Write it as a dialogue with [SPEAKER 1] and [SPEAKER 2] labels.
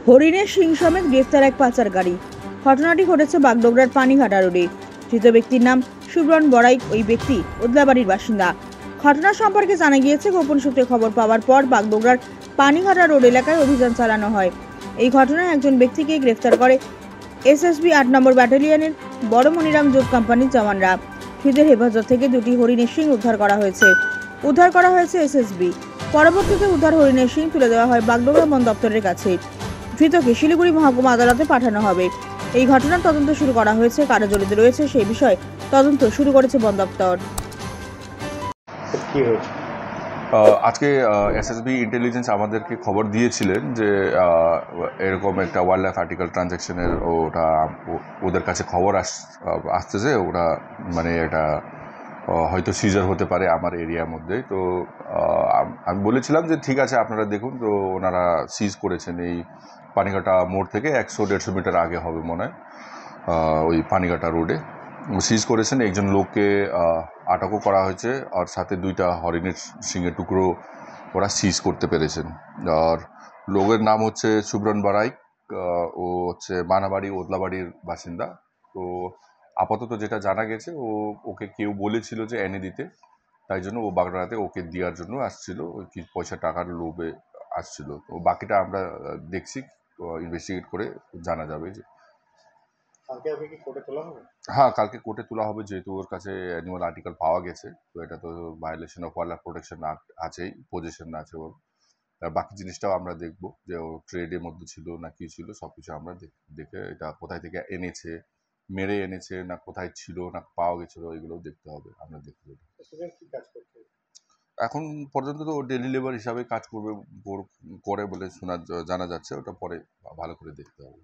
[SPEAKER 1] হরিণের শিং সমেত গ্রেফতার এক পাচারকারী। ঘটনাটি ঘটেছে বাগডোগরার পানিঘাটা রোডে। ধৃত ব্যক্তির নাম সুব্রণ বড়াই। ওই ব্যক্তি ওদলাবাড়ির বাসিন্দা। ঘটনা সম্পর্কে জানা গিয়েছে, গোপন সূত্রে খবর পাওয়ার পর বাগডোগরার পানিঘাটা রোড এলাকায় অভিযান চালানো হয়। এই ঘটনায় একজন ব্যক্তিকে গ্রেফতার করে এসএসবি ৮ নম্বর ব্যাটালিয়নের বড় মনিরাম জুট কোম্পানির জওয়ানরা। ধৃতের হেফাজত থেকে দুটি হরিণের শিং উদ্ধার করা হয়েছে এসএসবি। পরবর্তীতে উদ্ধার হরিণের শিং তুলে দেওয়া হয় বাগডোগরা বন দপ্তরের কাছে। ধৃতকে শিলিগুড়ি মহকুমা আদালতে পাঠানো হবে। এই ঘটনার তদন্ত শুরু করা হয়েছে। কারা জড়িত রয়েছে সেই বিষয়ে তদন্ত শুরু করেছে বন দপ্তর।
[SPEAKER 2] আজকে এসএসবি ইন্টেলিজেন্স আমাদেরকে খবর দিয়েছিলেন যে এরকম একটা ওয়াইল্ড লাইফ আর্টিকেল ট্রানজ্যাকশনের ওটা ওদের কাছে খবর আসতেছে। ওটা মানে এটা হয়তো সিজার হতে পারে আমার এরিয়ার মধ্যে। তো আমি বলেছিলাম যে ঠিক আছে আপনারা দেখুন। তো ওনারা সিজ করেছেন এই পানিঘাটা মোড় থেকে 100-150 মিটার আগে হবে মনে হয়, ওই পানিঘাটা রোডে সিজ করেছেন। একজন লোককে আটকও করা হয়েছে, আর সাথে 2টা হরিণের শিঙের টুকরো ওরা সিজ করতে পেরেছেন। আর লোকের নাম হচ্ছে সুব্রণ বড়াই। ও হচ্ছে মানাবাড়ি ওদলাবাড়ির বাসিন্দা। তো আপাতত যেটা জানা গেছে, ওকে কেউ বলেছিল যে এনে দিতে, তাই জন্য ও বাগড়াতে ওকে দেওয়ার জন্য আসছিল, ওই কি পয়সা টাকার লোভে আসছিল। তো বাকিটা আমরা দেখছি, ইনভেস্টিগেট করে জানা যাবে যে হ্যাঁ, কালকে কোর্টে তোলা হবে, যেহেতু ওর কাছে অ্যানিমাল আর্টিকেল পাওয়া গেছে। তো এটা তো violation of wild life protection act আছেই, পজিশন আছে ওর। আর বাকি জিনিসটাও আমরা দেখবো যে ও ট্রেডের মধ্যে ছিল না কি ছিল, সবকিছু আমরা দেখে এটা কোথায় থেকে এনেছে, মেরে এনেছে না কোথায় ছিল না পাওয়া গেছিল, এগুলো দেখতে হবে। আমরা দেখতে হবে এখন পর্যন্ত তো ডেলি লেবার হিসাবে কাজ করে বলে জানা যাচ্ছে। ওটা পরে ভালো করে দেখতে হবে।